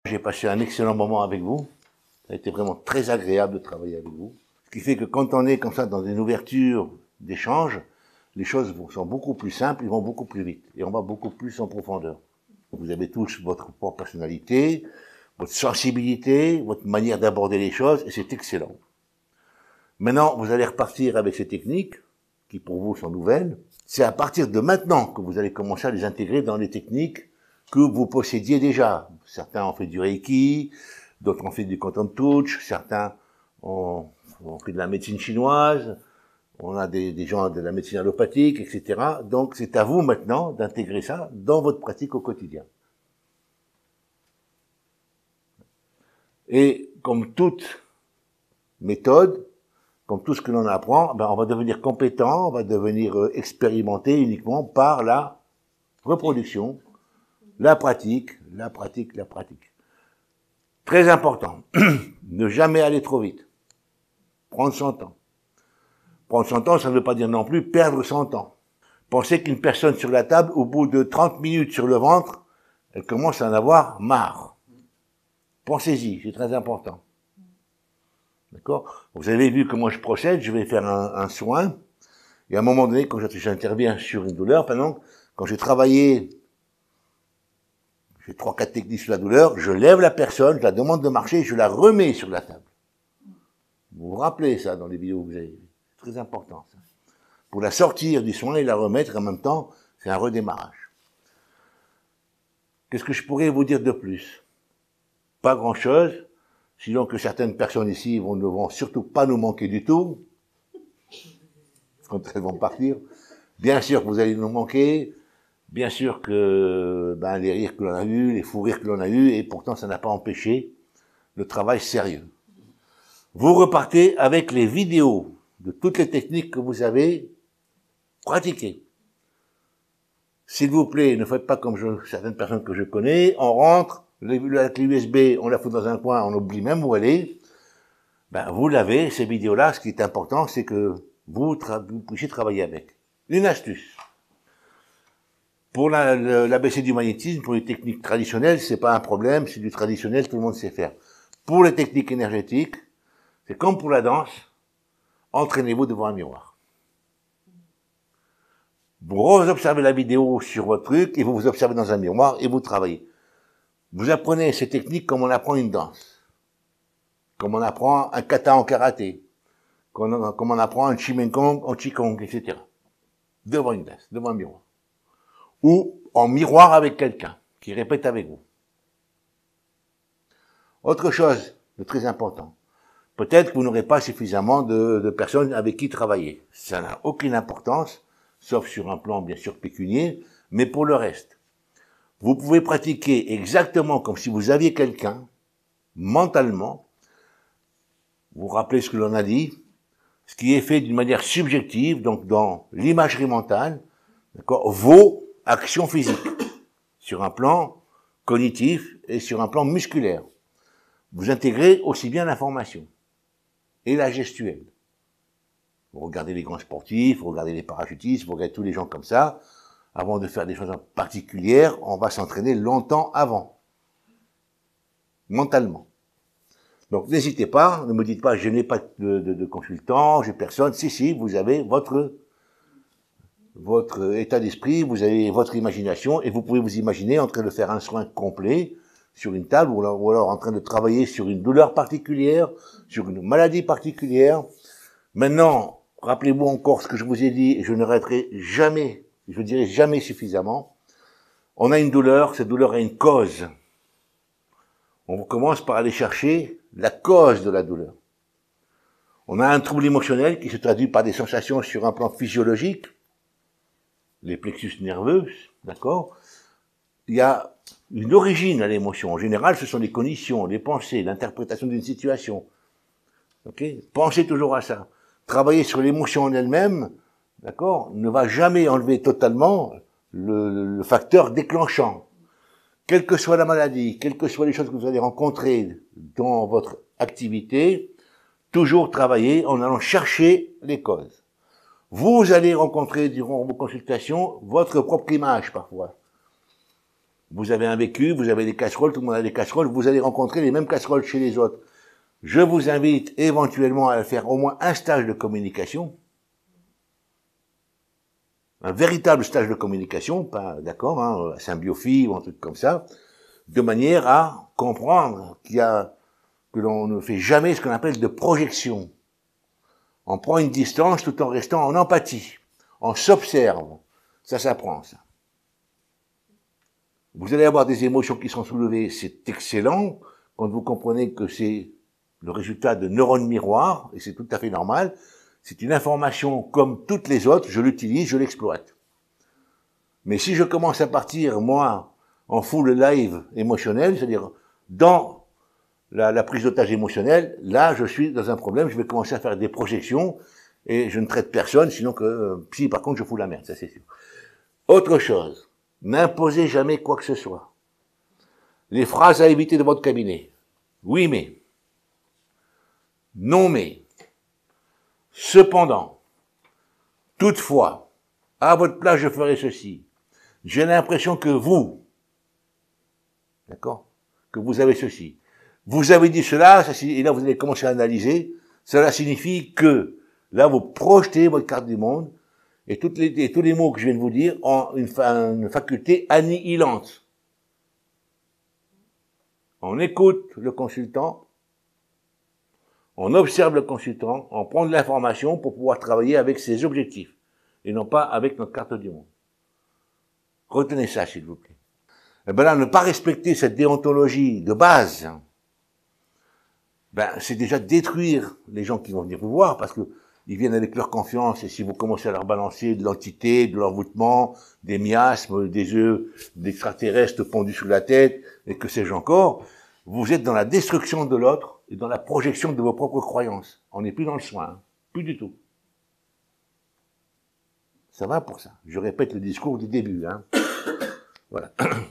J'ai passé un excellent moment avec vous. Ça a été vraiment très agréable de travailler avec vous. Ce qui fait que quand on est comme ça dans une ouverture d'échange, les choses sont beaucoup plus simples, ils vont beaucoup plus vite. Et on va beaucoup plus en profondeur. Vous avez tous votre propre personnalité, votre sensibilité, votre manière d'aborder les choses, et c'est excellent. Maintenant, vous allez repartir avec ces techniques, qui pour vous sont nouvelles. C'est à partir de maintenant que vous allez commencer à les intégrer dans les techniques que vous possédiez déjà. Certains ont fait du Reiki, d'autres ont fait du Quantum Touch, certains ont fait de la médecine chinoise, on a des gens de la médecine allopathique, etc. Donc c'est à vous maintenant d'intégrer ça dans votre pratique au quotidien. Et comme toute méthode, comme tout ce que l'on apprend, ben on va devenir compétent, on va devenir expérimenté uniquement par la reproduction, la pratique, la pratique, la pratique. Très important, ne jamais aller trop vite. Prendre son temps. Prendre son temps, ça ne veut pas dire non plus perdre son temps. Pensez qu'une personne sur la table, au bout de 30 minutes sur le ventre, elle commence à en avoir marre. Pensez-y, c'est très important. D'accord? Vous avez vu comment je procède, je vais faire un soin, et à un moment donné, quand j'interviens sur une douleur, par exemple, quand j'ai travaillé, j'ai 3-4 techniques sur la douleur, je lève la personne, je la demande de marcher, je la remets sur la table. Vous vous rappelez ça dans les vidéos que vous avez vues. C'est très important, ça. Pour la sortir du soin et la remettre, en même temps, c'est un redémarrage. Qu'est-ce que je pourrais vous dire de plus? Pas grand-chose, sinon que certaines personnes ici ne vont surtout pas nous manquer du tout, quand elles vont partir. Bien sûr que vous allez nous manquer, bien sûr que les rires que l'on a eus, les fous rires que l'on a eus, et pourtant ça n'a pas empêché le travail sérieux. Vous repartez avec les vidéos de toutes les techniques que vous avez pratiquées. S'il vous plaît, ne faites pas comme certaines personnes que je connais, on rentre, la clé USB, on la fout dans un coin, on oublie même où elle est. Vous l'avez, ces vidéos-là, ce qui est important, c'est que vous puissiez travailler avec. Une astuce. Pour l'ABC du magnétisme, pour les techniques traditionnelles, c'est pas un problème, c'est du traditionnel, tout le monde sait faire. Pour les techniques énergétiques, c'est comme pour la danse, entraînez-vous devant un miroir. Vous observez la vidéo sur votre truc, et vous vous observez dans un miroir, et vous travaillez. Vous apprenez ces techniques comme on apprend une danse. Comme on apprend un kata en karaté. Comme on apprend un chimenkong en qigong, etc. Devant une glace, devant un miroir. Ou en miroir avec quelqu'un qui répète avec vous. Autre chose de très important. Peut-être que vous n'aurez pas suffisamment de personnes avec qui travailler. Ça n'a aucune importance, sauf sur un plan bien sûr pécunier, mais pour le reste. Vous pouvez pratiquer exactement comme si vous aviez quelqu'un, mentalement. Vous vous rappelez ce que l'on a dit, ce qui est fait d'une manière subjective, donc dans l'imagerie mentale, d'accord, vos actions physiques, sur un plan cognitif et sur un plan musculaire. Vous intégrez aussi bien l'information et la gestuelle. Vous regardez les grands sportifs, vous regardez les parachutistes, vous regardez tous les gens comme ça. Avant de faire des choses particulières, on va s'entraîner longtemps avant. Mentalement. Donc n'hésitez pas, ne me dites pas je n'ai pas de consultant, j'ai personne. Si, vous avez votre état d'esprit, vous avez votre imagination, et vous pouvez vous imaginer en train de faire un soin complet sur une table, ou alors en train de travailler sur une douleur particulière, sur une maladie particulière. Maintenant, rappelez-vous encore ce que je vous ai dit, et je ne répéterai jamais, je dirai jamais suffisamment. On a une douleur, cette douleur a une cause. On commence par aller chercher la cause de la douleur. On a un trouble émotionnel qui se traduit par des sensations sur un plan physiologique, les plexus nerveux, d'accord? Il y a une origine à l'émotion. En général, ce sont les conditions, les pensées, l'interprétation d'une situation. Ok? Pensez toujours à ça. Travailler sur l'émotion en elle-même, d'accord, ne va jamais enlever totalement le facteur déclenchant. Quelle que soit la maladie, quelles que soient les choses que vous allez rencontrer dans votre activité, toujours travailler en allant chercher les causes. Vous allez rencontrer durant vos consultations votre propre image parfois. Vous avez un vécu, vous avez des casseroles, tout le monde a des casseroles, vous allez rencontrer les mêmes casseroles chez les autres. Je vous invite éventuellement à faire au moins un stage de communication, un véritable stage de communication, pas d'accord, hein, Symbiofy ou un truc comme ça, de manière à comprendre que l'on ne fait jamais ce qu'on appelle de projection. On prend une distance tout en restant en empathie. On s'observe. Ça s'apprend, ça. Vous allez avoir des émotions qui sont soulevées, c'est excellent, quand vous comprenez que c'est le résultat de neurones miroirs, et c'est tout à fait normal. C'est une information comme toutes les autres, je l'utilise, je l'exploite. Mais si je commence à partir, moi, en full live émotionnel, c'est-à-dire dans la prise d'otage émotionnelle, là, je suis dans un problème, je vais commencer à faire des projections, et je ne traite personne, sinon que, si par contre je fous la merde, ça c'est sûr. Autre chose, n'imposez jamais quoi que ce soit. Les phrases à éviter de votre cabinet. Oui mais. Non mais. Cependant. Toutefois. À votre place je ferai ceci. J'ai l'impression que vous. D'accord? Que vous avez ceci. Vous avez dit cela, et là vous allez commencer à analyser. Cela signifie que, là vous projetez votre carte du monde, et tous les mots que je viens de vous dire ont une faculté annihilante. On écoute le consultant, on observe le consultant, on prend de l'information pour pouvoir travailler avec ses objectifs, et non pas avec notre carte du monde. Retenez ça, s'il vous plaît. Et ben là, ne pas respecter cette déontologie de base, ben, c'est déjà détruire les gens qui vont venir vous voir, parce que ils viennent avec leur confiance, et si vous commencez à leur balancer de l'entité, de l'envoûtement, des miasmes, des œufs d'extraterrestres pondus sous la tête, et que sais-je encore, vous êtes dans la destruction de l'autre, et dans la projection de vos propres croyances. On n'est plus dans le soin, hein. Plus du tout. Ça va pour ça. Je répète le discours du début, hein. Voilà.